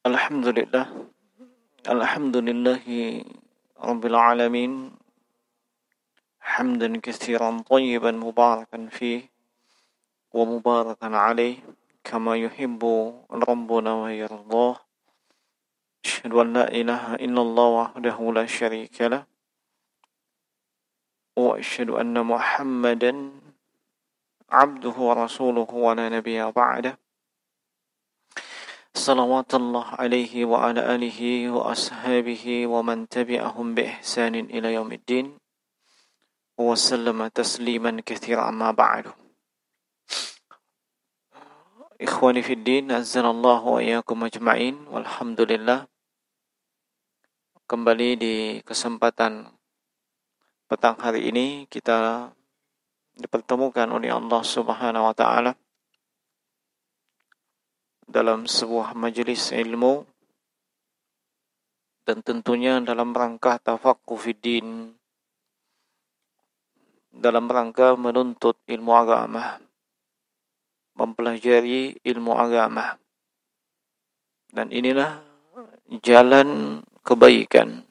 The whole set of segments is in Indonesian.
Alhamdulillah, alhamdulillahi rabbil alamin, hamdan katsiran tayyiban mubarakan fih wa mubarakan alaih kama yuhibbu rabbuna wa yardah. Asyhadu an la ilaha illallah wahdahu la syarika lah wa asyhadu anna Muhammadan abduhu wa rasuluhu wa la nabiyya ba'dah. Salawatullah alaihi wa ala alihi wa ashabihi wa man tabi'ahum bi ihsanin ila yaumiddin wa sallama tasliman katsiran amma ba'du. Ikhwani fid din, azzanallahu wa iyyakum ajma'in. Walhamdulillah, kembali di kesempatan petang hari ini kita dipertemukan oleh Allah Subhanahu wa taala dalam sebuah majelis ilmu, dan tentunya dalam rangka tafaqquh fiddin, dalam rangka menuntut ilmu agama, mempelajari ilmu agama. Dan inilah jalan kebaikan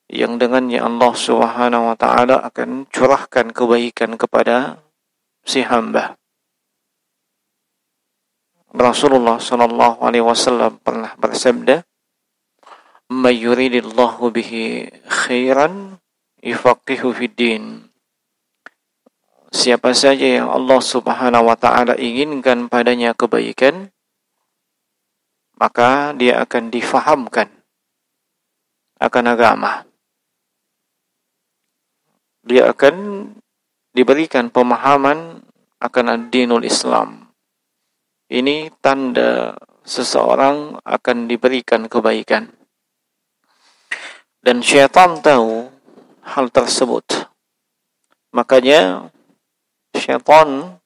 yang dengannya Allah Subhanahu wa taala akan curahkan kebaikan kepada si hamba. Rasulullah sallallahu alaihi wasallam pernah bersabda, "May yuridillahu bihi khairan yufaqihu fiddin." Siapa saja yang Allah Subhanahu wa taala inginkan padanya kebaikan, maka dia akan difahamkan akan agama. Dia akan diberikan pemahaman akan ad-dinul Islam. Ini tanda seseorang akan diberikan kebaikan. Dan syaitan tahu hal tersebut. Makanya syaitan,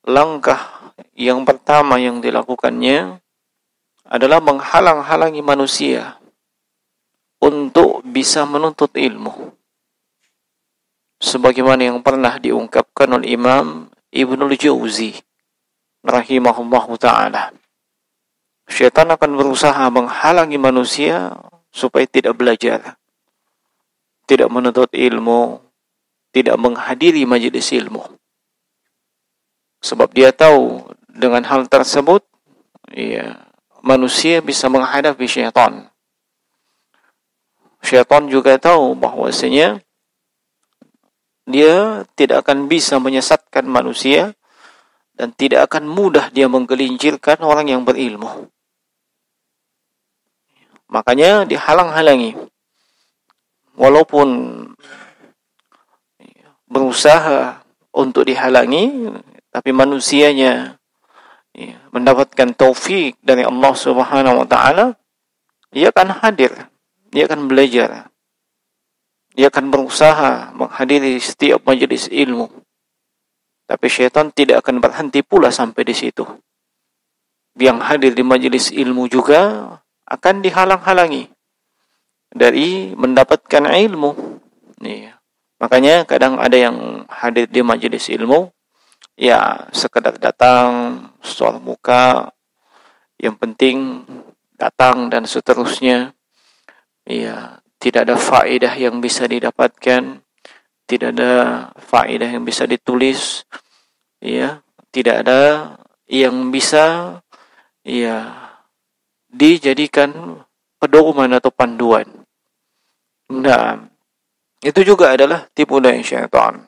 langkah yang pertama yang dilakukannya adalah menghalang-halangi manusia untuk bisa menuntut ilmu. Sebagaimana yang pernah diungkapkan oleh Imam Ibnul Jauzi rahimahullahu ta'ala. Syaitan akan berusaha menghalangi manusia supaya tidak belajar, tidak menuntut ilmu, tidak menghadiri majelis ilmu. Sebab dia tahu dengan hal tersebut, manusia bisa menghadapi syaitan. Syaitan juga tahu bahwasanya dia tidak akan bisa menyesatkan manusia dan tidak akan mudah dia menggelincirkan orang yang berilmu. Makanya dihalang-halangi. Walaupun berusaha untuk dihalangi, tapi manusianya mendapatkan taufik dari Allah Subhanahu wa taala, ia akan hadir, dia akan belajar, dia akan berusaha menghadiri setiap majelis ilmu. Tapi syaitan tidak akan berhenti pula sampai di situ. Yang hadir di majelis ilmu juga akan dihalang-halangi dari mendapatkan ilmu. Makanya kadang ada yang hadir di majelis ilmu, sekedar datang, soal muka, yang penting datang dan seterusnya. Tidak ada faedah yang bisa didapatkan, tidak ada faedah yang bisa ditulis, tidak ada yang bisa dijadikan pedoman atau panduan. Nah, itu juga adalah tipu daya syaitan.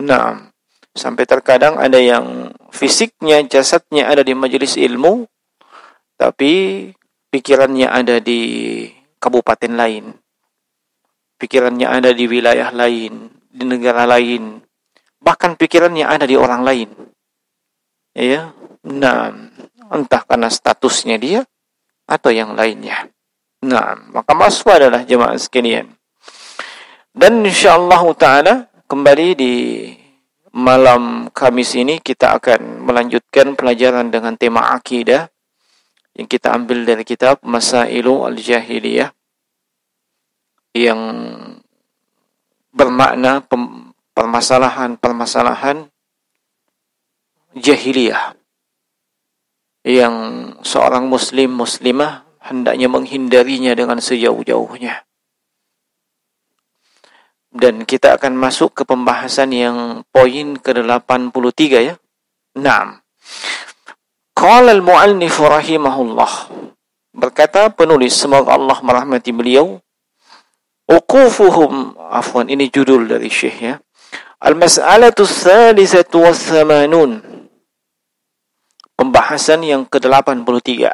Nah, sampai terkadang ada yang fisiknya, jasadnya ada di majelis ilmu, tapi pikirannya ada di kabupaten lain, pikirannya ada di wilayah lain, di negara lain, bahkan pikirannya ada di orang lain. Nah, entah karena statusnya dia atau yang lainnya. Nah, maka maksud adalah jemaah sekalian. Dan insyaallah taala kembali di malam Kamis ini kita akan melanjutkan pelajaran dengan tema akidah yang kita ambil dari kitab Masailu al-Jahiliyah, yang bermakna permasalahan-permasalahan jahiliyah. yang seorang muslimah hendaknya menghindarinya dengan sejauh-jauhnya. Dan kita akan masuk ke pembahasan yang poin ke-83 ya. Naam. Qala al-mu'allif rahimahullah. Berkata penulis, semoga Allah merahmati beliau, ini judul dari Syekh ya. Al-mas'alatu tsalisatu was-tsamanun. Pembahasan yang ke-83.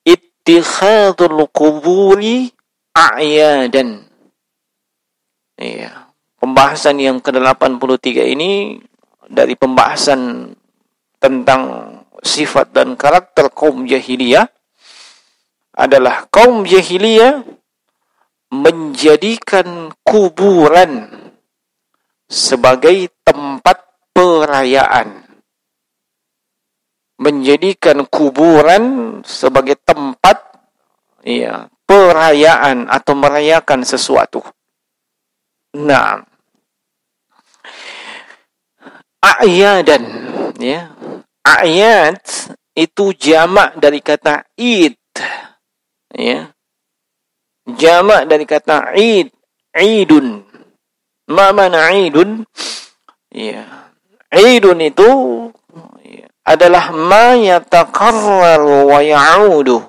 Ittikhadul quburi a'yadan. Iya. Pembahasan yang ke-83 ini dari pembahasan tentang sifat dan karakter kaum jahiliyah adalah kaum jahiliyah menjadikan kuburan sebagai tempat perayaan. Menjadikan kuburan sebagai tempat perayaan atau merayakan sesuatu. Nah, a'yadan ya. A'yad itu jamak dari kata id ya. Jamak dari kata id, idun. Ma mana idun? Ya. Idun itu adalah ma yatakarraru wa ya'udu.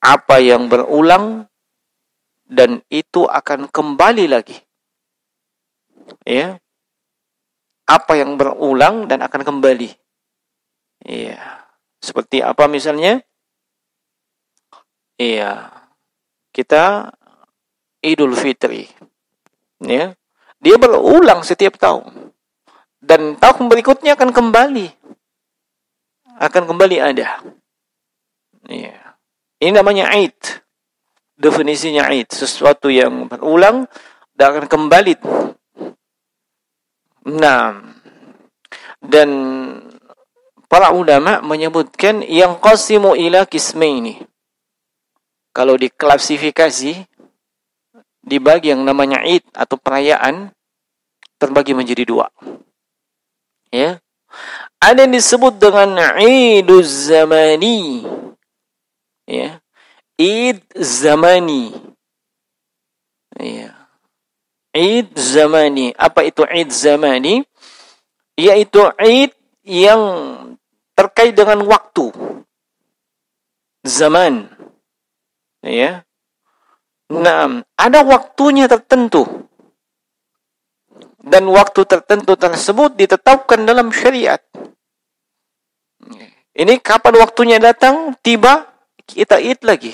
Apa yang berulang dan itu akan kembali lagi. Ya. Apa yang berulang dan akan kembali. Ya. Seperti apa misalnya? Iya. Kita Idul Fitri. Ya. Dia berulang setiap tahun. Dan tahun berikutnya akan kembali. Akan kembali ada. Ya. Ini namanya Aid. Definisinya Aid, sesuatu yang berulang dan akan kembali. Nah, dan para ulama menyebutkan yang qasimu ila qismaini. Kalau diklasifikasi, dibagi yang namanya Aid atau perayaan terbagi menjadi dua. Ya. Ada yang disebut dengan Iduz Zamani. Ya. Id Zamani. Ya. Id Zamani. Apa itu Id Zamani? Yaitu Id yang terkait dengan waktu. Zaman. Ya. Nah, ada waktunya tertentu. Dan waktu tertentu tersebut ditetapkan dalam syariat. Ini kapan waktunya datang, tiba, kita Id lagi.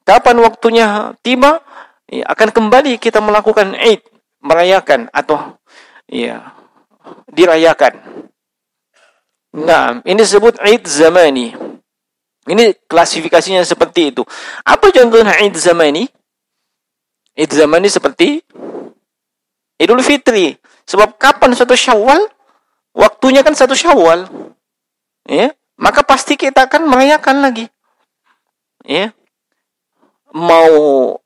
Kapan waktunya tiba, akan kembali kita melakukan Id, merayakan atau dirayakan. Nah, ini disebut Id Zamani. Ini klasifikasinya seperti itu. Apa contohnya Id Zamani? Id Zamani seperti Idul Fitri. Sebab kapan satu Syawal? Waktunya kan satu Syawal. Ya, maka pasti kita akan merayakan lagi. Ya. Mau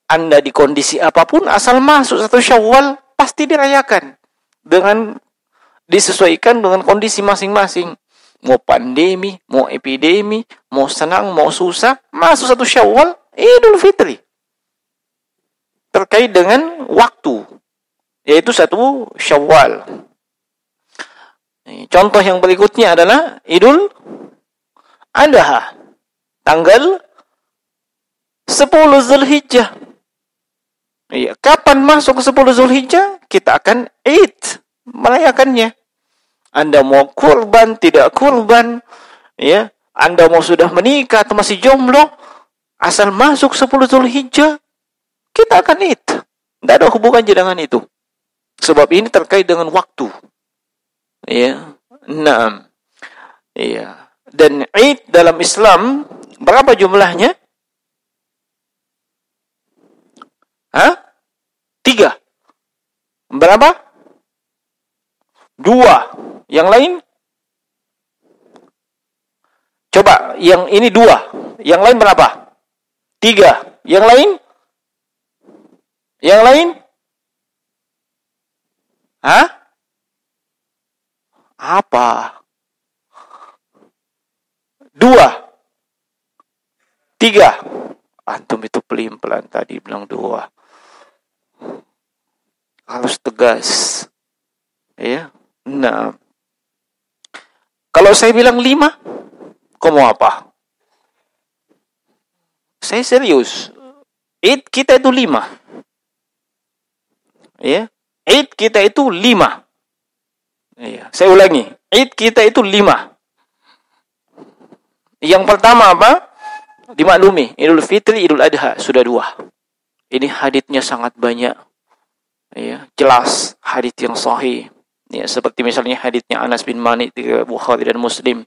Anda di kondisi apapun, asal masuk satu Syawal pasti dirayakan dengan disesuaikan dengan kondisi masing-masing. Mau pandemi, mau epidemi, mau senang, mau susah, masuk satu Syawal, Idul Fitri. Terkait dengan waktu, yaitu satu Syawal. Contoh yang berikutnya adalah Idul Adha, tanggal 10 Zulhijjah. Iya, kapan masuk 10 Zulhijjah? Kita akan Id, merayakannya. Anda mau kurban, tidak kurban, ya. Anda mau sudah menikah atau masih jomblo, asal masuk 10 Zulhijjah, kita akan Id. Tidak ada hubungannya dengan itu. Sebab ini terkait dengan waktu. Ya. Nah. Iya. Dan Id dalam Islam berapa jumlahnya? 3. Berapa? 2. Yang lain? Coba, yang ini 2. Yang lain berapa? 3. Yang lain? Yang lain? Apa? 2, 3. Antum itu pelin-pelan tadi bilang 2. Harus tegas. Ya. Nah, kalau saya bilang 5, kau mau apa? Saya serius. Id kita itu 5. Ya. Id kita itu 5. Ya. Saya ulangi. Id kita itu 5. Yang pertama apa? Dimaklumi, Idul Fitri, Idul Adha sudah 2. Ini haditsnya sangat banyak. Ya, jelas hadits yang sahih. Ya, seperti misalnya haditsnya Anas bin Malik di Bukhari dan Muslim.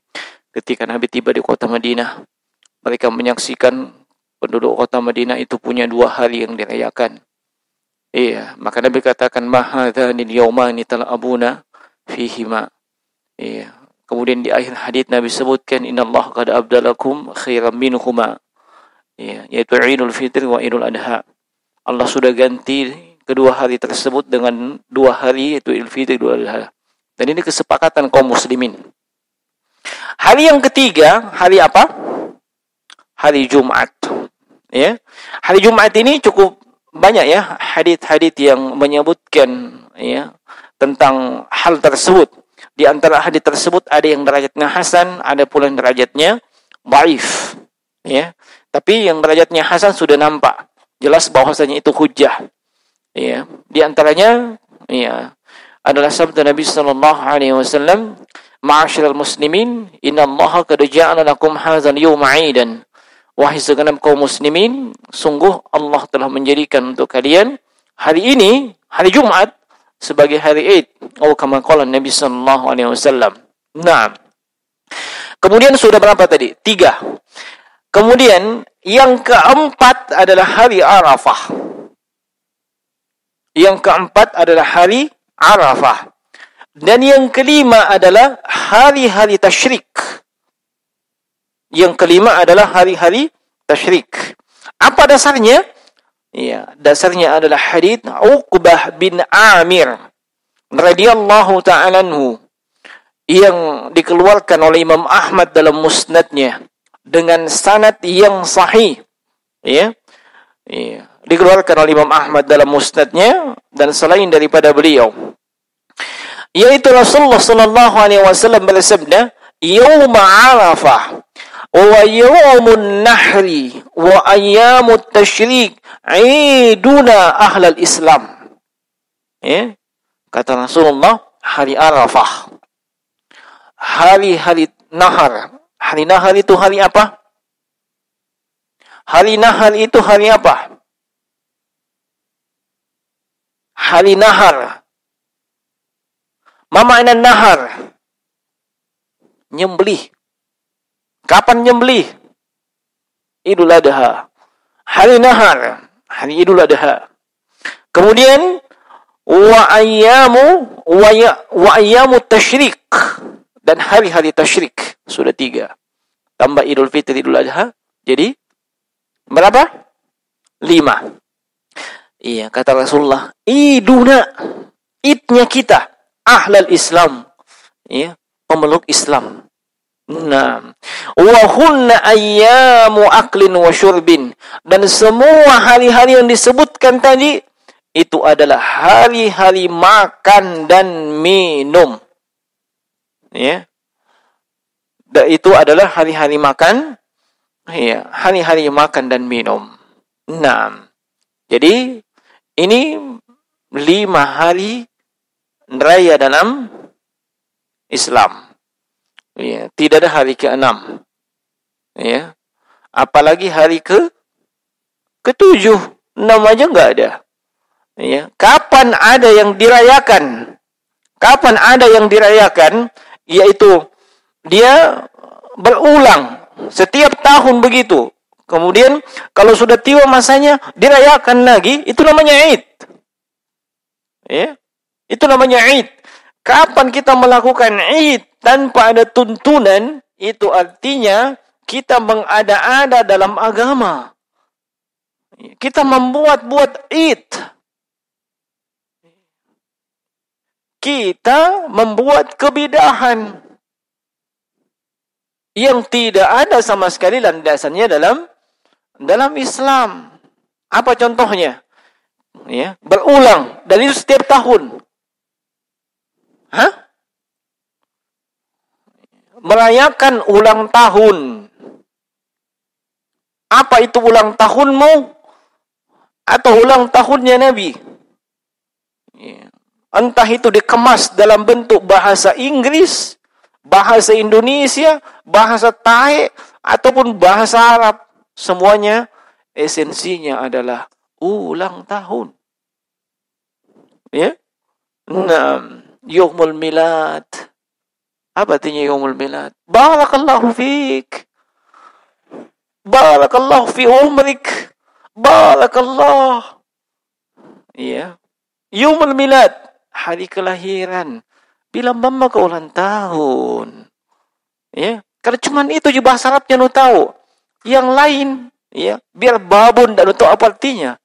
Ketika Nabi tiba di kota Madinah, mereka menyaksikan penduduk kota Madinah itu punya 2 hari yang dirayakan. Iya, maka Nabi katakan mahadzanil yaumani tal'abuna fihima. Iya. Kemudian di akhir hadits Nabi sebutkan innallaha qad abdalakum khairan minhuma. Ya, yaitu Idul Fitri wa Idul Adha. Allah sudah ganti kedua hari tersebut dengan 2 hari yaitu Idul Fitri dan Idul Adha. Dan ini kesepakatan kaum muslimin. Hari yang ketiga, hari apa? Hari Jumat. Ya. Hari Jumat ini cukup banyak ya hadits-hadits yang menyebutkan ya tentang hal tersebut. Di antara hadits tersebut ada yang derajatnya hasan, ada pula yang derajatnya dhaif. Ya. Tapi yang derajatnya hasan sudah nampak. Jelas bahwasanya itu hujjah. Ya. Di antaranya ya adalah sabda Nabi sallallahu alaihi wasallam, "Ma'asyiral muslimin, innallaha qad ja'ala lakum hadzal yawma 'aidan." Wahai segenap kaum muslimin, sungguh Allah telah menjadikan untuk kalian hari ini, hari Jumat, sebagai hari Id. Oh, kama qala Nabi sallallahu alaihi wasallam. Nah. Kemudian sudah berapa tadi? 3. Kemudian yang keempat adalah hari Arafah. Yang keempat adalah hari Arafah. Dan yang kelima adalah hari-hari tasyrik. Yang kelima adalah hari-hari tasyrik. Apa dasarnya? Ya, dasarnya adalah hadits Uqbah bin Amir radhiyallahu ta'ala anhu yang dikeluarkan oleh Imam Ahmad dalam musnadnya dengan sanad yang sahih. Ya. Ya, dikeluarkan oleh Imam Ahmad dalam musnadnya dan selain daripada beliau. Yaitu Rasulullah sallallahu alaihi wasallam bersabda, "Yaum Arafah wa yaumun nahri wa ayyamut tasyrik iduna ahlal Islam." Ya. Kata Rasulullah, hari Arafah, hari-hari nahar. Hari nahar itu hari apa? Hari nahar itu hari apa? Hari nahar. Ma makna nahar? Nyembelih. Kapan nyembelih? Idul Adha. Hari nahar, hari Idul Adha. Kemudian wa ayyamu tasyrik, dan hari-hari tasyrik. Sudah 3. Tambah Idul Fitri, Idul Adha, jadi berapa? 5. Iya, kata Rasulullah, iduna, idnya kita, ahlal Islam, ya, pemeluk Islam. Nah, wa hunna ayyamu aklin wa syurbin, dan semua hari-hari yang disebutkan tadi itu adalah hari-hari makan dan minum. Ya. Dan itu adalah hari-hari makan, ya, hari-hari makan dan minum. Nah, jadi ini 5 hari raya dalam Islam. Ya, tidak ada hari ke-6. Ya. Apalagi hari ke-7, 6 aja enggak ada. Ya, kapan ada yang dirayakan? Kapan ada yang dirayakan? Yaitu dia berulang setiap tahun begitu. Kemudian kalau sudah tiba masanya dirayakan lagi, itu namanya Id. Ya, itu namanya Id. Kapan kita melakukan Id tanpa ada tuntunan, itu artinya kita mengada-ada dalam agama. Kita membuat-buat Id. Kita membuat kebidahan. yang tidak ada sama sekali landasannya dalam Islam. Apa contohnya? Ya, berulang dan itu setiap tahun. Merayakan ulang tahun. Apa itu ulang tahunmu? Atau ulang tahunnya Nabi? Ya. Entah itu dikemas dalam bentuk bahasa Inggris, bahasa Indonesia, bahasa Thai, ataupun bahasa Arab. Semuanya esensinya adalah ulang tahun. Ya? Nah, Yaumul Milad. Apa artinya Yaumul Milad? Barakallahu fiik. Barakallahu fi umrik. Barakallah. Ya. Yaumul Milad, hari kelahiran. Bila mama ke ulang tahun. Ya. Karena cuma itu je bahasa Arabnya lu tahu. Yang lain, ya, biar babon dan tahu apa artinya.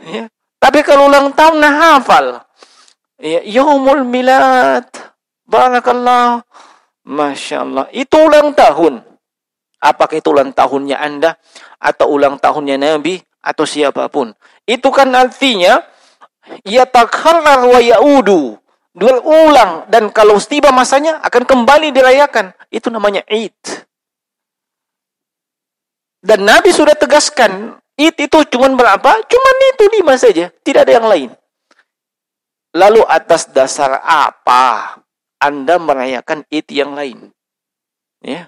Ya. Tapi kalau ulang tahun nah hafal. Ya, Yaumul Milad. Barakallah. Masya Allah. Itu ulang tahun. Apakah itu ulang tahunnya Anda? Atau ulang tahunnya Nabi? Atau siapapun? Itu kan artinya yatakarrar wa ya'udu. Berulang. Dan kalau tiba masanya akan kembali dirayakan. Itu namanya Id. Dan Nabi sudah tegaskan. Id itu cuma berapa? Cuma itu 5 saja. Tidak ada yang lain. Lalu atas dasar apa Anda merayakan Id yang lain? Ya.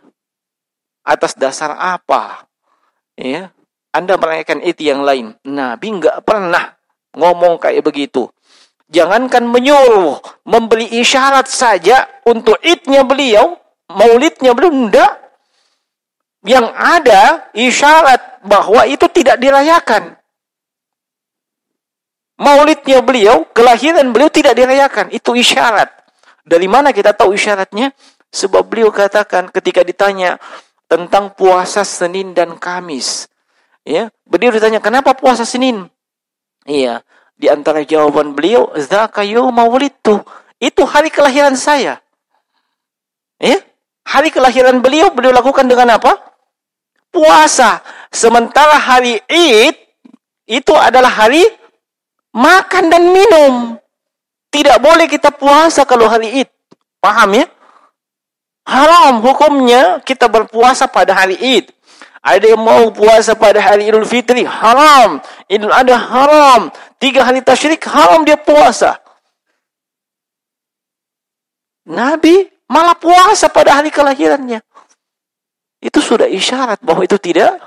Atas dasar apa? Ya. Anda merayakan Id yang lain. Nabi enggak pernah ngomong kayak begitu. Jangankan menyuruh, memberi isyarat saja untuk Idnya beliau, maulidnya beliau, enggak. Yang ada isyarat bahwa itu tidak dirayakan. Maulidnya beliau, kelahiran beliau tidak dirayakan. Itu isyarat. Dari mana kita tahu isyaratnya? Sebab beliau katakan ketika ditanya tentang puasa Senin dan Kamis. Ya, beliau ditanya, kenapa puasa Senin? Iya, di antara jawaban beliau, Zaka yauma wulidtu. Itu hari kelahiran saya. Ya, hari kelahiran beliau lakukan dengan apa? Puasa. Sementara hari Id itu adalah hari makan dan minum. Tidak boleh kita puasa kalau hari Id. Paham ya? Haram hukumnya kita berpuasa pada hari Id. Ada yang mau puasa pada hari Idul Fitri, haram. Idul Adha, haram. 3 hari tasyrik, haram dia puasa. Nabi malah puasa pada hari kelahirannya. Itu sudah isyarat bahwa itu tidak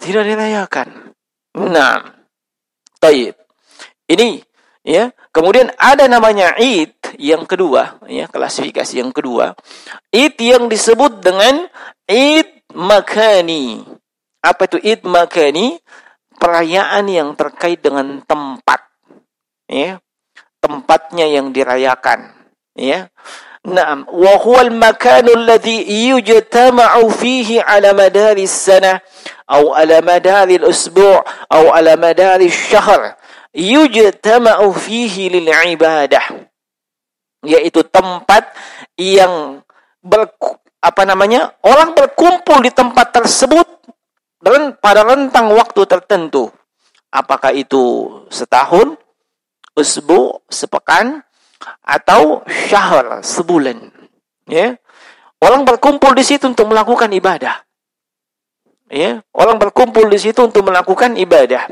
dirayakan. Nah, taib. Ini, ya. Kemudian ada namanya Id yang kedua, ya, klasifikasi yang kedua. Id yang disebut dengan Id makani. Apa itu Id makani? Perayaan yang terkait dengan tempat. Ya. Tempatnya yang dirayakan. Ya. Naam, wa huwa al-makanu alladhi yujtama'u fihi 'ala madari as-sanah aw 'ala madari al-usbu' aw 'ala madari asy-syahr. Yujtama'u fihi lil ibadah, yaitu tempat yang orang berkumpul di tempat tersebut dan pada rentang waktu tertentu. Apakah itu setahun, usbu, sepekan, atau syahr, sebulan. Ya, orang berkumpul di situ untuk melakukan ibadah. Ya, orang berkumpul di situ untuk melakukan ibadah.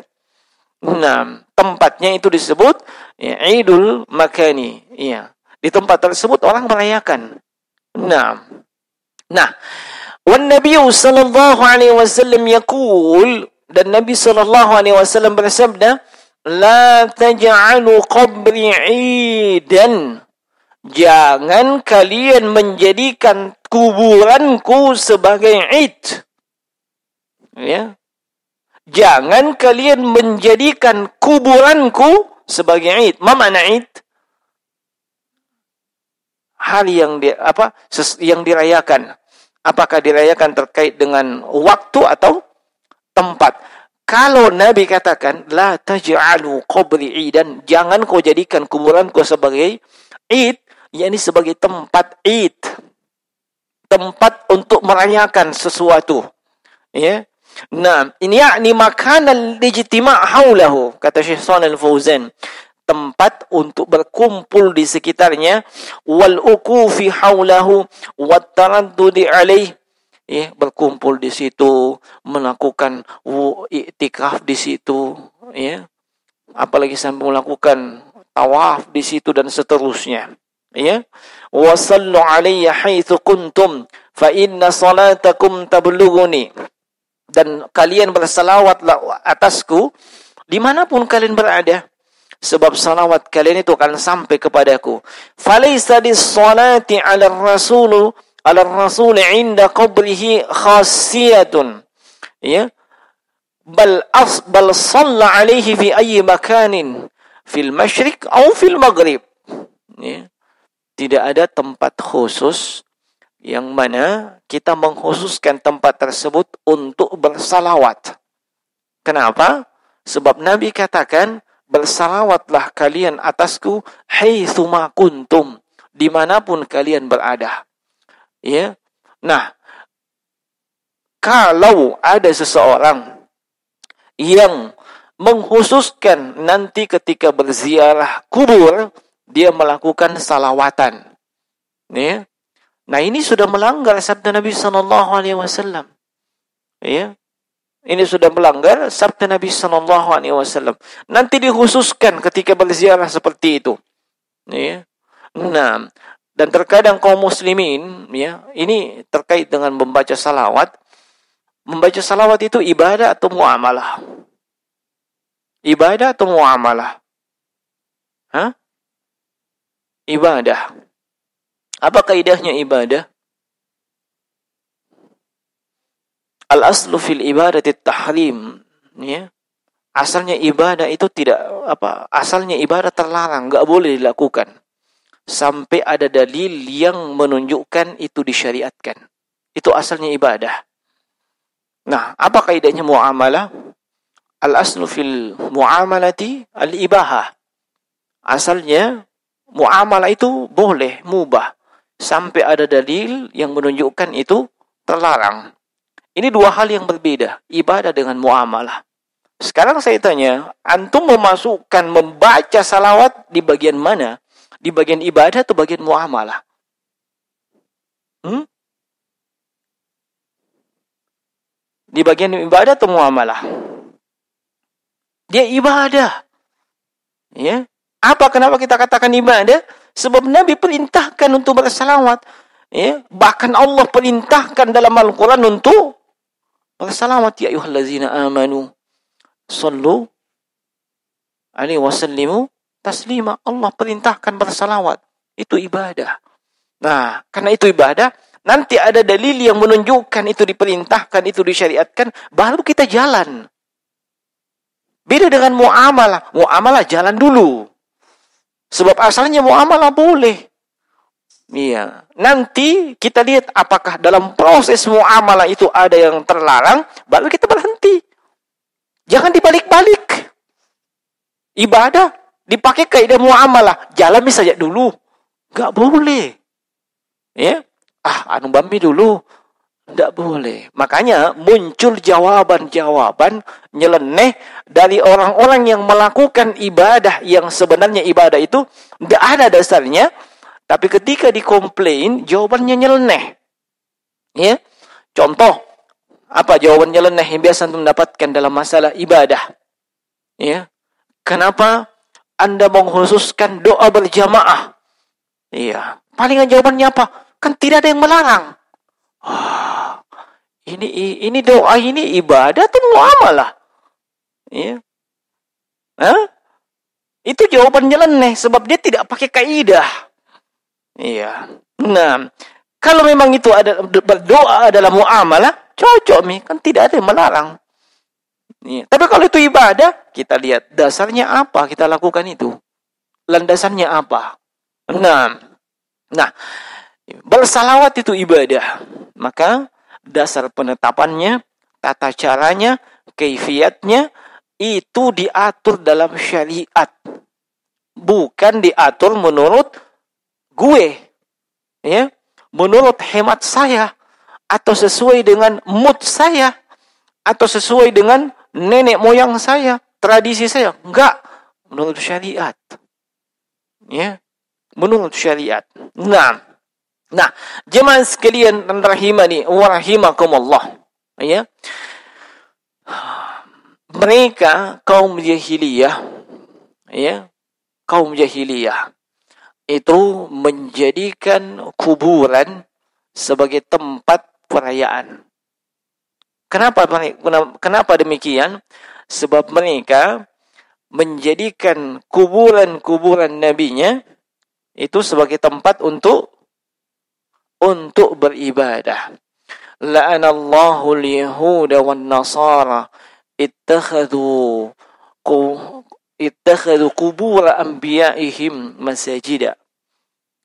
Nah, tempatnya itu disebut ya, Idul Makani. Ya. Di tempat tersebut orang merayakan. Nah, wan Nabi sallallahu alaihi wasallam yaqul, dan Nabi sallallahu alaihi wasallam bersabda, la taj'alu qabri 'idan. Jangan kalian menjadikan kuburanku sebagai Id. Ya. Jangan kalian menjadikan kuburanku sebagai Id. Apa makna Id? Hari yang yang dirayakan. Apakah dirayakan terkait dengan waktu atau tempat? Kalau Nabi katakan la taj'alu qabri idan, jangan kau jadikan kuburanku sebagai Id, yakni sebagai tempat Id. tempat untuk merayakan sesuatu. Ya. Nah, ini yakni makanal ijtima' haulahu, kata Syekh Shalih Al-Fauzan. Tempat untuk berkumpul di sekitarnya, wal ukufi haulahu wat taraddudi alaih. Ya, berkumpul di situ, melakukan i'tikaf di situ, ya. Apalagi sampai melakukan tawaf di situ dan seterusnya. Ya. Wa sallu alayya haitsu kuntum fa inna salatakum tablughuni. Dan kalian bersalawatlah atasku dimanapun kalian berada, sebab salawat kalian itu akan sampai kepadaku. Falaysa dis-salati 'ala ar-rasul 'inda qabrihi khassiyatun. Ya. Bal shalla 'alaihi fi ayyi makanin fil masyriq aw fil maghrib. Ya. Tidak ada tempat khusus yang mana kita mengkhususkan tempat tersebut untuk bersalawat. Kenapa? Sebab Nabi katakan, bersalawatlah kalian atasku haitsuma kuntum, dimanapun kalian berada. Ya. Nah, kalau ada seseorang yang mengkhususkan nanti ketika berziarah kubur dia melakukan salawatan, ya. Nah, ini sudah melanggar sabda Nabi sallallahu alaihi wasallam. Ya. Ini sudah melanggar sabda Nabi sallallahu alaihi wasallam. Nanti dikhususkan ketika berziarah seperti itu. Ya. Nah, dan terkadang kaum muslimin, ya, ini terkait dengan membaca salawat. Membaca salawat itu ibadah atau muamalah? Ibadah atau muamalah? Hah? Ibadah. Apa kaidahnya ibadah? Al-aslu fil ibadati tahrim, ya. Asalnya ibadah itu asalnya ibadah terlarang, enggak boleh dilakukan sampai ada dalil yang menunjukkan itu disyariatkan. Itu asalnya ibadah. Nah, apa kaidahnya muamalah? Al-aslu fil muamalati al-ibahah. Asalnya muamalah itu boleh, mubah, sampai ada dalil yang menunjukkan itu terlarang. Ini dua hal yang berbeda, ibadah dengan muamalah. Sekarang saya tanya, antum memasukkan membaca salawat di bagian mana? Di bagian ibadah atau bagian muamalah? Di bagian ibadah atau muamalah? Dia ibadah. Ya. Kenapa kita katakan ibadah? Sebab Nabi perintahkan untuk bersalawat. Ya. Bahkan Allah perintahkan dalam Al-Quran untuk bersalawat. Ya ayyuhallazina amanu sallu alaihi wasallimu taslima. Allah perintahkan bersalawat. Itu ibadah. Nah, karena itu ibadah, nanti ada dalil yang menunjukkan itu diperintahkan, itu disyariatkan, baru kita jalan. Beda dengan muamalah. Muamalah jalan dulu. Sebab asalnya muamalah boleh. Iya. Nanti kita lihat apakah dalam proses muamalah itu ada yang terlarang, baru kita berhenti. Jangan dibalik-balik. Ibadah dipakai kaidah muamalah, jalani saja dulu. Enggak boleh. Ya. Bambi dulu. Enggak boleh. Makanya muncul jawaban-jawaban nyeleneh dari orang-orang yang melakukan ibadah yang sebenarnya ibadah itu enggak ada dasarnya. Tapi ketika dikomplain, jawabannya nyeleneh. Ya. Contoh, apa jawaban nyeleneh yang biasa mendapatkan dalam masalah ibadah? Ya. Kenapa Anda mengkhususkan doa berjamaah? Iya. Palingan jawabannya apa? Kan tidak ada yang melarang. Ini doa ini ibadah atau muamalah? Ya. Itu jawaban nyeleneh sebab dia tidak pakai kaidah. Iya. Nah, kalau memang itu ada berdoa adalah muamalah, cocok kan tidak ada yang melarang. Iya. Tapi kalau itu ibadah, kita lihat dasarnya apa kita lakukan itu. Landasannya apa? Nah, bersalawat itu ibadah. Maka dasar penetapannya, tata caranya, kaifiyatnya itu diatur dalam syariat. Bukan diatur menurut gue. Ya. menurut hemat saya, atau sesuai dengan mood saya, atau sesuai dengan nenek moyang saya, tradisi saya. Enggak, menurut syariat. Ya, menurut syariat. Nah, jemaah sekalian rahimani wa rahimakumullah. Ya. Mereka kaum jahiliyah, ya, kaum jahiliyah itu menjadikan kuburan sebagai tempat perayaan. Kenapa demikian? Sebab mereka menjadikan kuburan-kuburan nabinya itu sebagai tempat untuk beribadah. La'anallahu al-yahuda wan nasara ittakhadhu qubur anbiya'ihim masajida.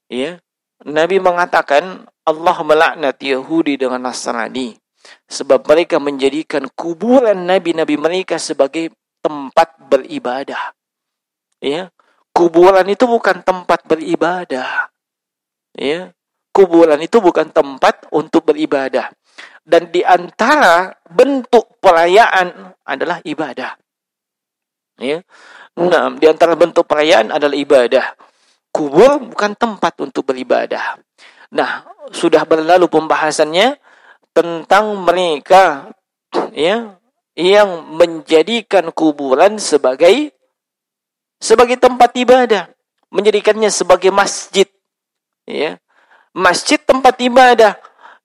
Ya. Nabi mengatakan Allah melaknat Yahudi dengan Nasrani sebab mereka menjadikan kuburan nabi-nabi mereka sebagai tempat beribadah. Ya. Kuburan itu bukan tempat beribadah. Ya. Kuburan itu bukan tempat untuk beribadah. Dan di antara bentuk perayaan adalah ibadah. Ya. Nah, di antara bentuk perayaan adalah ibadah. Kubur bukan tempat untuk beribadah. Nah, sudah berlalu pembahasannya tentang mereka, ya, yang menjadikan kuburan sebagai tempat ibadah, menjadikannya sebagai masjid, ya. Masjid tempat ibadah.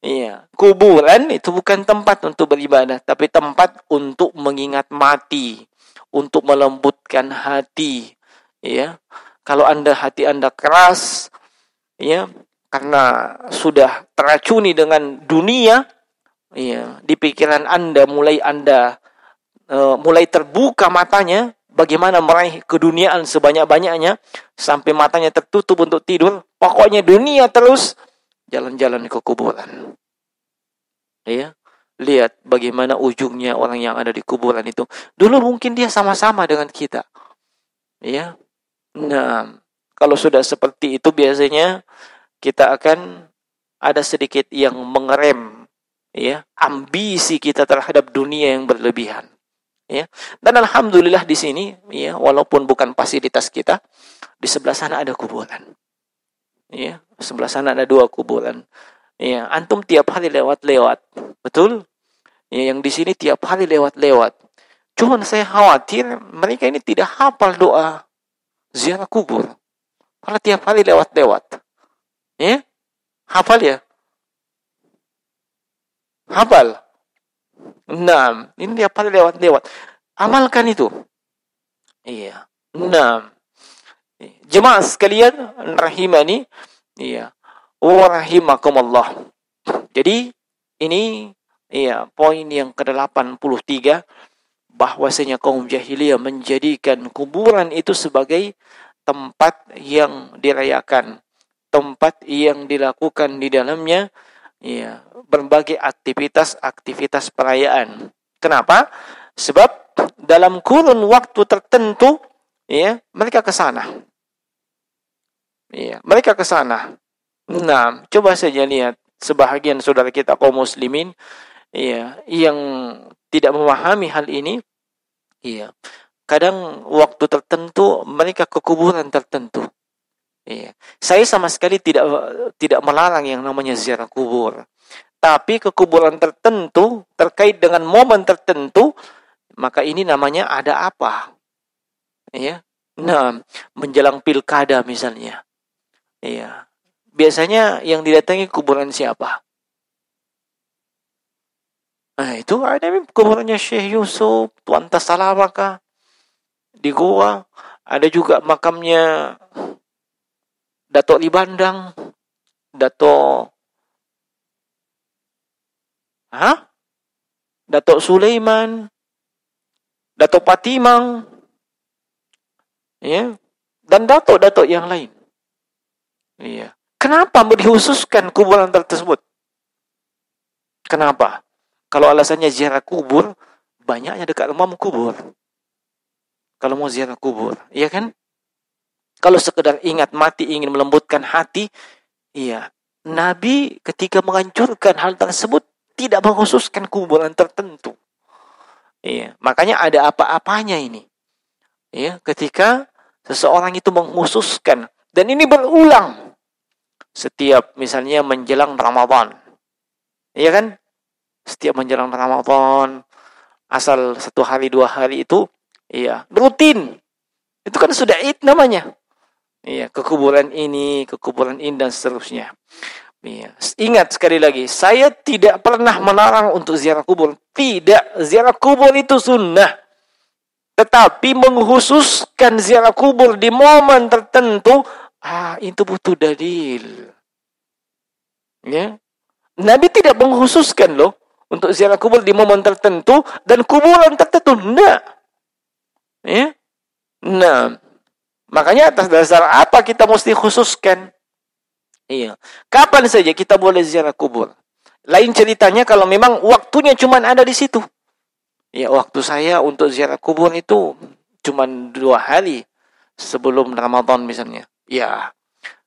Ya, kuburan itu bukan tempat untuk beribadah, tapi tempat untuk mengingat mati, untuk melembutkan hati, ya. Kalau hati Anda keras, ya, karena sudah teracuni dengan dunia, ya, di pikiran Anda mulai terbuka matanya, bagaimana meraih keduniaan sebanyak-banyaknya, sampai matanya tertutup untuk tidur, pokoknya dunia terus, jalan-jalan ke kuburan. Ya, lihat bagaimana ujungnya orang yang ada di kuburan itu. Dulu mungkin dia sama-sama dengan kita. Ya. Nah, kalau sudah seperti itu biasanya kita akan ada sedikit yang mengerem, ya, ambisi kita terhadap dunia yang berlebihan. Ya. Dan alhamdulillah di sini, ya, walaupun bukan fasilitas kita, di sebelah sana ada kuburan. Ya, sebelah sana ada 2 kuburan. Ya, antum tiap hari lewat-lewat, betul? Ya, yang di sini tiap hari lewat-lewat. Cuman saya khawatir mereka ini tidak hafal doa ziarah kubur. Karena tiap hari lewat-lewat. Ya? Hafal ya? Hafal. Nah, ini tiap hari lewat-lewat. Amalkan itu. Iya. Nah, jemaah sekalian rahimani, iya, wa rahimakumullah. Jadi ini, iya, poin yang ke-83, bahwasanya kaum jahiliyah menjadikan kuburan itu sebagai tempat yang dirayakan, tempat yang dilakukan di dalamnya, ya, berbagai aktivitas perayaan. Kenapa? Sebab dalam kurun waktu tertentu, ya, mereka ke sana. Ya, mereka ke sana. Nah, coba saja lihat sebahagian saudara kita kaum muslimin, ya, yang tidak memahami hal ini. Iya. Kadang waktu tertentu mereka ke kuburan tertentu. Iya. Saya sama sekali tidak melarang yang namanya ziarah kubur. Tapi ke kuburan tertentu terkait dengan momen tertentu, maka ini namanya ada apa? Iya. Nah, menjelang pilkada misalnya. Iya. Biasanya yang didatangi kuburan siapa? Nah, itu ada kuburannya Syekh Yusuf, Tuan Tasalamaka di Goa. Ada juga makamnya Datuk Libandang, Datuk Sulaiman, Datuk Patimang, ya, dan datuk-datuk yang lain. Iya. Kenapa dikhususkan kuburan tersebut? Kenapa? Kalau alasannya ziarah kubur, banyaknya dekat rumah kubur. Kalau mau ziarah kubur, iya kan? Kalau sekedar ingat mati, ingin melembutkan hati, iya, Nabi ketika menghancurkan hal tersebut tidak mengkhususkan kuburan tertentu. Iya, makanya ada apa-apanya ini. Ya, ketika seseorang itu mengkhususkan, dan ini berulang setiap misalnya menjelang Ramadan. Iya kan? Setiap menjelang Ramadan, asal 1 hari 2 hari itu, iya, rutin. Itu kan sudah id namanya. Iya, ke kuburan ini dan seterusnya. Iya. Ingat sekali lagi, saya tidak pernah melarang untuk ziarah kubur. Tidak, ziarah kubur itu sunnah. Tetapi menghususkan ziarah kubur di momen tertentu, itu butuh dalil. Ya. Nabi tidak menghususkan loh untuk ziarah kubur di momen tertentu dan kuburan tertentu. Enggak. Ya. Nah, makanya atas dasar apa kita mesti khususkan? Iya. Kapan saja kita boleh ziarah kubur? Lain ceritanya kalau memang waktunya cuma ada di situ. Ya, waktu saya untuk ziarah kubur itu cuma 2 hari sebelum Ramadan misalnya. Ya.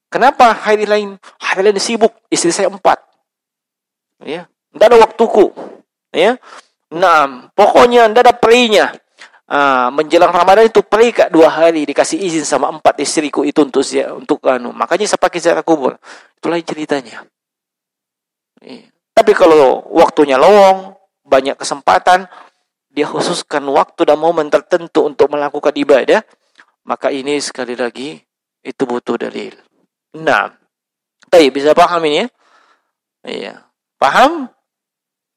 Kenapa hari lain? Hari lain sibuk. Istri saya 4. Ya. Tidak ada waktuku. Ya. Nah, pokoknya tidak ada perinya. Menjelang Ramadan itu pergi 2 hari dikasih izin sama 4 istriku itu untuk makanya saya pakai ziarah kubur. Itulah ceritanya. Tapi kalau waktunya lowong, banyak kesempatan, dia khususkan waktu dan momen tertentu untuk melakukan ibadah, maka ini sekali lagi itu butuh dalil. Nah, baik, bisa paham ini ya? Iya. Paham?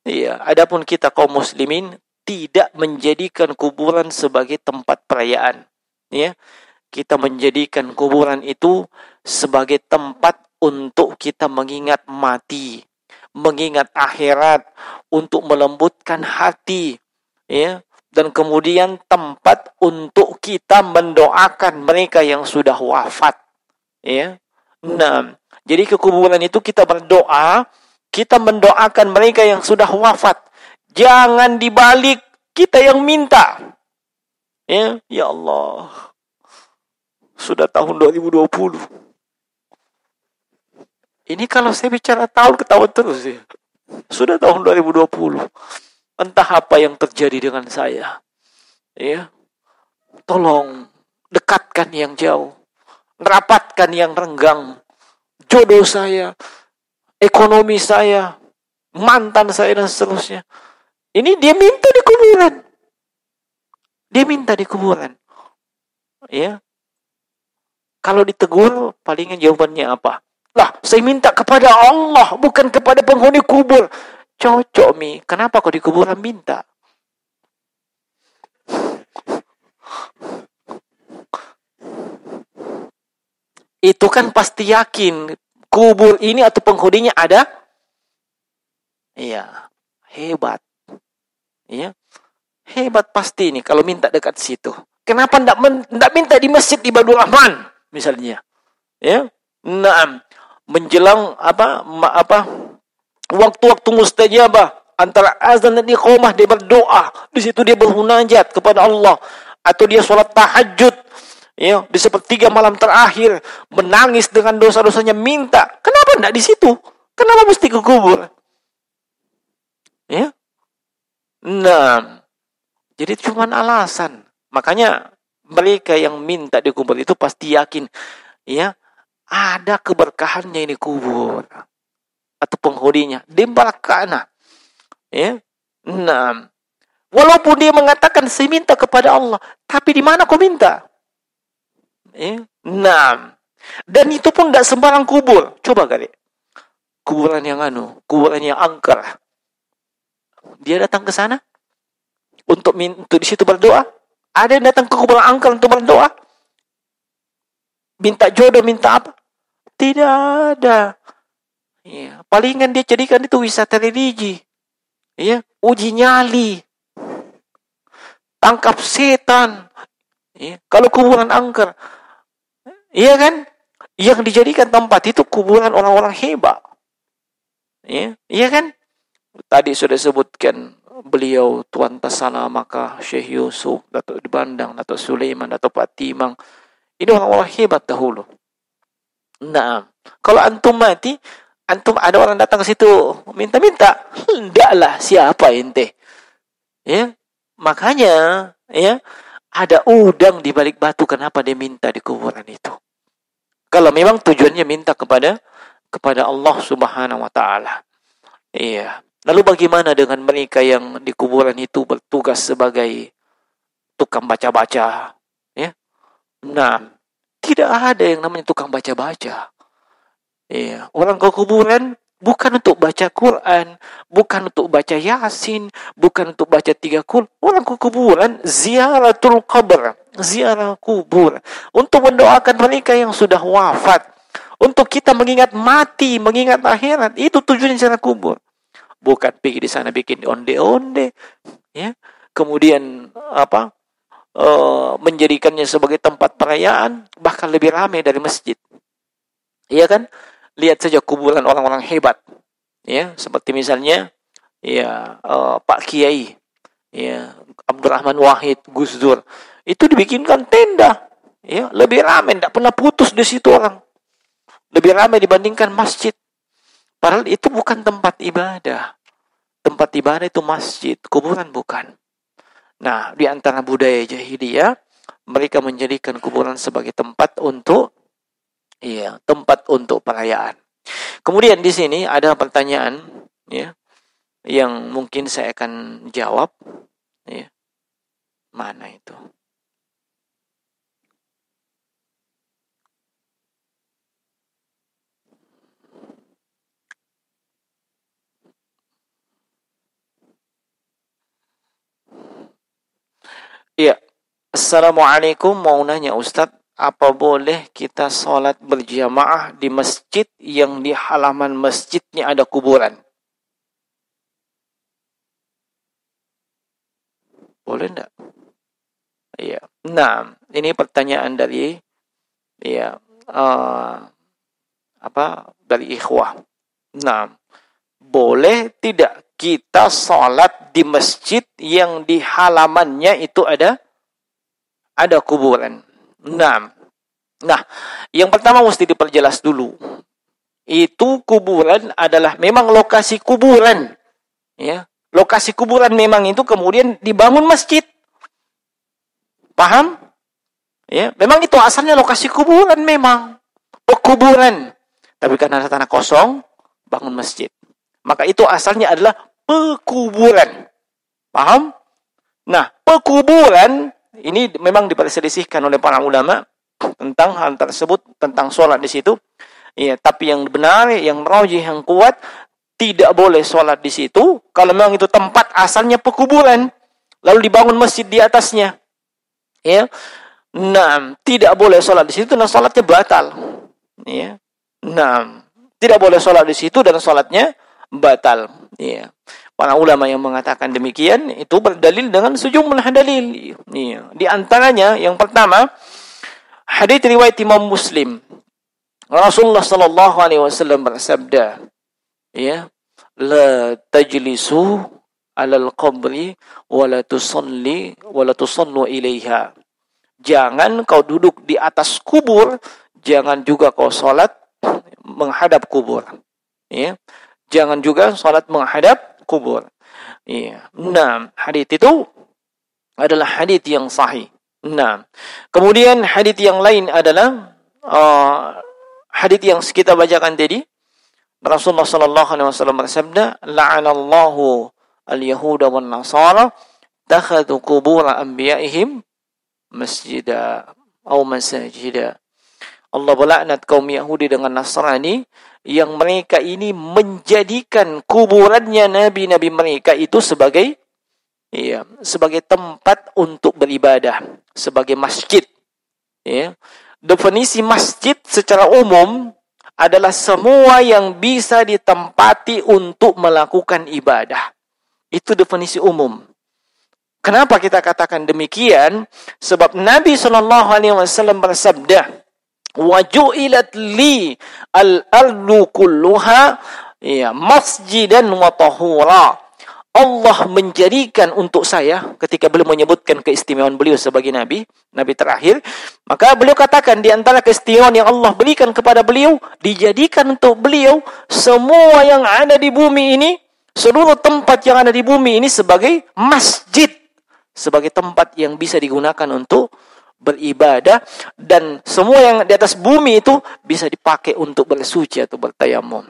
Iya. Adapun kita kaum muslimin tidak menjadikan kuburan sebagai tempat perayaan. Ya, kita menjadikan kuburan itu sebagai tempat untuk kita mengingat mati, mengingat akhirat, untuk melembutkan hati, ya, dan kemudian tempat untuk kita mendoakan mereka yang sudah wafat. Ya, nah, jadi ke kuburan itu kita berdoa, kita mendoakan mereka yang sudah wafat. Jangan dibalik kita yang minta. Ya Allah. Sudah tahun 2020. Ini kalau saya bicara tahun ketawa terus ya. Sudah tahun 2020. Entah apa yang terjadi dengan saya. Ya. Tolong dekatkan yang jauh. Rapatkan yang renggang. Jodoh saya, ekonomi saya, mantan saya dan seterusnya. Ini dia minta di kuburan. Dia minta di kuburan. Ya. Kalau ditegur, palingan jawabannya apa? Lah, saya minta kepada Allah, bukan kepada penghuni kubur. Cocok, Mi. Kenapa kau di kuburan minta? Itu kan pasti yakin kubur ini atau penghuninya ada. Iya. Hebat. Ya, hebat pasti nih kalau minta dekat situ. Kenapa enggak minta di masjid di Ibadur Rahman misalnya? Ya, naam, menjelang waktu-waktu mustajabah antara azan dan iqamah dia berdoa, di situ dia bermunajat kepada Allah, atau dia sholat tahajud, ya, di sepertiga malam terakhir menangis dengan dosa-dosanya minta. Kenapa enggak di situ? Kenapa mesti ke kubur? Ya. Nah, jadi cuma alasan. Makanya mereka yang minta di kubur itu pasti yakin, ya, ada keberkahannya ini kubur atau penghuninya. Dimbarakana. Ya. Nah, walaupun dia mengatakan saya minta kepada Allah, tapi di mana kau minta? Ya. Nah, dan itu pun tidak sembarang kubur. Coba kali. Kuburan yang kuburan yang angker. Dia datang ke sana untuk di situ berdoa. Ada yang datang ke kuburan angker untuk berdoa. Minta jodoh, minta apa? Tidak ada. Ya, palingan dia jadikan itu wisata religi. Ya, uji nyali. Tangkap setan. Ya, kalau kuburan angker, iya kan? Yang dijadikan tempat itu kuburan orang-orang hebat. Ya, iya kan? Tadi sudah sebutkan beliau Tuan Tasana Maka, Syekh Yusuf, Datuk Bandang, Datuk Sulaiman, Datuk Pak Timang. Ini orang-orang hebat dahulu. Nah, kalau antum mati, Antum ada orang datang ke situ minta-minta, hendaklah siapa ente? Ya, makanya ya ada udang di balik batu. Kenapa dia minta di kuburan itu? Kalau memang tujuannya minta kepada Allah Subhanahu wa taala. Iya. Lalu bagaimana dengan mereka yang di kuburan itu bertugas sebagai tukang baca-baca? Ya. Nah, tidak ada yang namanya tukang baca-baca. Iya. Orang ke kuburan bukan untuk baca Quran, bukan untuk baca Yasin, bukan untuk baca 3 kul. Orang ke kuburan ziaratul qabr, ziarah kubur, untuk mendoakan mereka yang sudah wafat, untuk kita mengingat mati, mengingat akhirat. Itu tujuannya ziarah kubur. Bukan pergi di sana bikin onde-onde, ya. Kemudian menjadikannya sebagai tempat perayaan, bahkan lebih ramai dari masjid. Iya kan? Lihat saja kuburan orang-orang hebat, ya, seperti misalnya ya Pak Kiai, ya Abdurrahman Wahid, Gus Dur, itu dibikinkan tenda, ya, lebih ramai, tidak pernah putus di situ orang, lebih ramai dibandingkan masjid. Padahal itu bukan tempat ibadah. Tempat ibadah itu masjid, kuburan bukan. Nah, di antara budaya jahiliyah, mereka menjadikan kuburan sebagai tempat untuk perayaan. Kemudian di sini ada pertanyaan, ya, yang mungkin saya akan jawab, ya. Mana itu? Iya. Assalamualaikum, mau nanya Ustadz, apa boleh kita sholat berjamaah di masjid yang di halaman masjidnya ada kuburan? Boleh enggak? Iya. Nah, ini pertanyaan dari dari ikhwah. Nah, boleh tidak kita sholat di masjid yang di halamannya itu ada kuburan? Nah, yang pertama mesti diperjelas dulu. Itu kuburan adalah memang lokasi kuburan. Ya, lokasi kuburan memang itu kemudian dibangun masjid. Paham? Ya, memang itu asalnya lokasi kuburan memang. Pekuburan. Tapi karena ada tanah kosong, bangun masjid. Maka itu asalnya adalah pekuburan. Paham? Nah, pekuburan ini memang diperselisihkan oleh para ulama tentang hal tersebut, tentang sholat di situ. Ya, tapi yang benar, yang rajih, yang kuat, tidak boleh sholat di situ kalau memang itu tempat asalnya pekuburan, lalu dibangun masjid di atasnya. Ya. Nah, tidak boleh sholat di situ dan sholatnya batal. Ya. Nah, tidak boleh sholat di situ dan sholatnya batal. Ya. Para ulama yang mengatakan demikian itu berdalil dengan sejumlah dalil. Ya. Di antaranya yang pertama, hadits riwayat Imam Muslim. Rasulullah sallallahu alaihi wasallam bersabda, ya, la tajlisu 'alal qabri wa la tusallu ilaiha. Jangan kau duduk di atas kubur, jangan juga kau salat menghadap kubur. Ya. Jangan juga salat menghadap kubur. Ya. Nah, hadis itu adalah hadis yang sahih. Nah, kemudian hadis yang lain adalah hadis yang kita bacakan tadi. Rasulullah sallallahu alaihi wasallam bersabda, la'anallahu al-yahuda wan nasara takhadhu qubur anbiya'ihim masjida atau masajida. Allah melaknat kaum Yahudi dengan Nasrani yang mereka ini menjadikan kuburannya nabi-nabi mereka itu sebagai tempat untuk beribadah, sebagai masjid. Ya. Definisi masjid secara umum adalah semua yang bisa ditempati untuk melakukan ibadah. Itu definisi umum. Kenapa kita katakan demikian? Sebab Nabi SAW bersabda, وَجُعِلَتْ لِي الْأَرْضُ كُلُّهَا masjidan wa tahura. Allah menjadikan untuk saya, ketika beliau menyebutkan keistimewaan beliau sebagai Nabi terakhir, maka beliau katakan di antara keistimewaan yang Allah berikan kepada beliau, dijadikan untuk beliau semua yang ada di bumi ini, seluruh tempat yang ada di bumi ini sebagai masjid, sebagai tempat yang bisa digunakan untuk beribadah, dan semua yang di atas bumi itu bisa dipakai untuk bersuci atau bertayamum.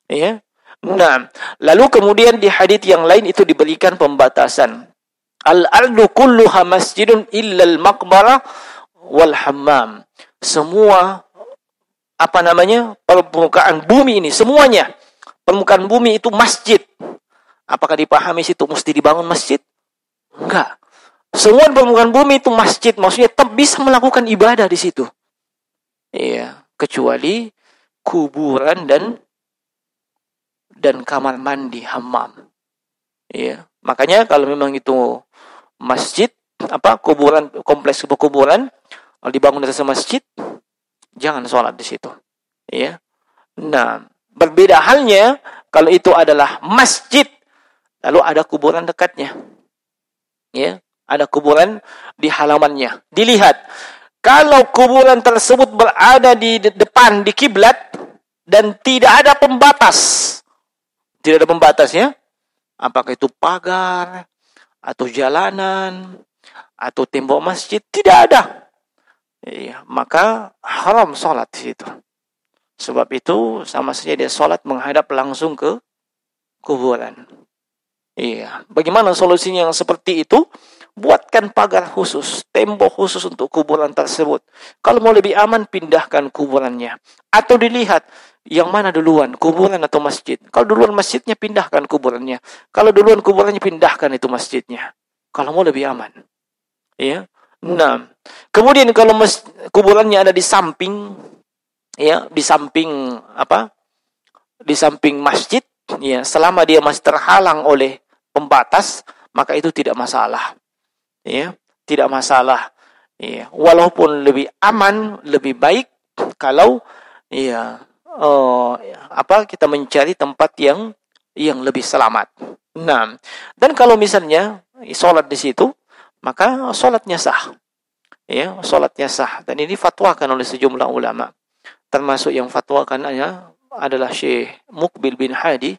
Ya. Nah, lalu kemudian di hadits yang lain itu diberikan pembatasan. Al-ardu kulluha masjidun illal maqbarah wal hammam. Semua permukaan bumi ini semuanya, permukaan bumi itu masjid. Apakah dipahami situ mesti dibangun masjid? Enggak. Semua permukaan bumi itu masjid, maksudnya tetap bisa melakukan ibadah di situ. Iya, kecuali kuburan dan kamar mandi, hammam. Iya, makanya kalau memang itu masjid, kuburan, kompleks kuburan, kalau dibangun atas masjid, jangan sholat di situ. Iya. Nah, berbeda halnya kalau itu adalah masjid, lalu ada kuburan dekatnya. Ya, ada kuburan di halamannya. Dilihat, kalau kuburan tersebut berada di depan, di kiblat, dan tidak ada pembatas, tidak ada pembatasnya, apakah itu pagar, atau jalanan, atau tembok masjid, tidak ada. Ya, maka haram sholat di situ. Sebab itu sama saja dia sholat menghadap langsung ke kuburan. Iya, bagaimana solusinya yang seperti itu? Buatkan pagar khusus, tembok khusus untuk kuburan tersebut. Kalau mau lebih aman, pindahkan kuburannya. Atau dilihat yang mana duluan, kuburan atau masjid. Kalau duluan masjidnya, pindahkan kuburannya. Kalau duluan kuburannya, pindahkan itu masjidnya. Kalau mau lebih aman. Ya. Nah, kemudian kalau kuburannya ada di samping, ya, di samping Di samping masjid, ya, selama dia masih terhalang oleh pembatas, maka itu tidak masalah. Ya, tidak masalah. Ya, walaupun lebih aman, lebih baik kalau kita mencari tempat yang lebih selamat. Nah, dan kalau misalnya sholat di situ, maka sholatnya sah. Ya, sholatnya sah. Dan ini fatwakan oleh sejumlah ulama. Termasuk yang fatwakannya adalah Syekh Muqbil bin Hadi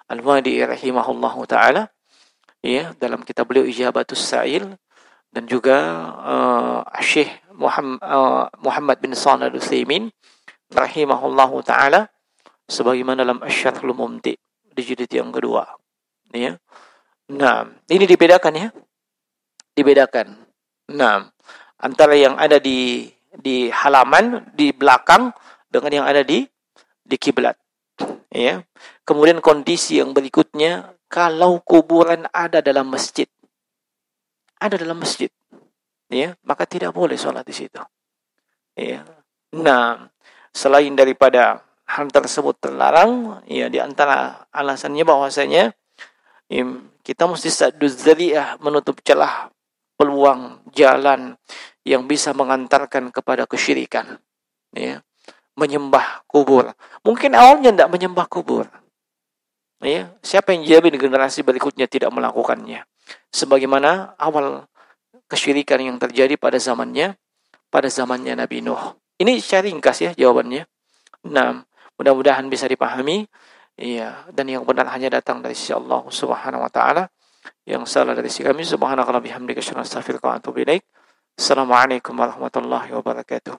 Al-Wadi rahimahullahu ta'ala. Ya, dalam kitab beliau Ijabatus Sa'il, dan juga Syekh Muhammad bin Shalih Al-Utsaimin rahimahullahu ta'ala sebagaimana dalam Asy-Syarhul Mumti di jilid yang kedua. Ya. Nah, ini dibedakan ya. Dibedakan. Nah, antara yang ada di halaman, di belakang, dengan yang ada di kiblat. Ya. Kemudian kondisi yang berikutnya, kalau kuburan ada dalam masjid. Ada dalam masjid. Ya, maka tidak boleh sholat di situ. Ya. Nah, selain daripada hal tersebut terlarang, ya, di antara alasannya bahwasanya kita mesti sadduz dzari'ah, menutup celah peluang jalan yang bisa mengantarkan kepada kesyirikan. Ya. Menyembah kubur. Mungkin awalnya tidak menyembah kubur. Ya, siapa yang jamin generasi berikutnya tidak melakukannya? Sebagaimana awal kesyirikan yang terjadi pada zamannya Nabi Nuh. Ini secara ringkas ya jawabannya. Nah, mudah-mudahan bisa dipahami. Iya, dan yang benar hanya datang dari sisi Allah Subhanahu wa taala. Yang salah dari sisi kami. Subhanakallahumma bihamdika asyhadu an la ilaha illa anta astaghfiruka wa atubu ilaik. Assalamualaikum warahmatullahi wabarakatuh.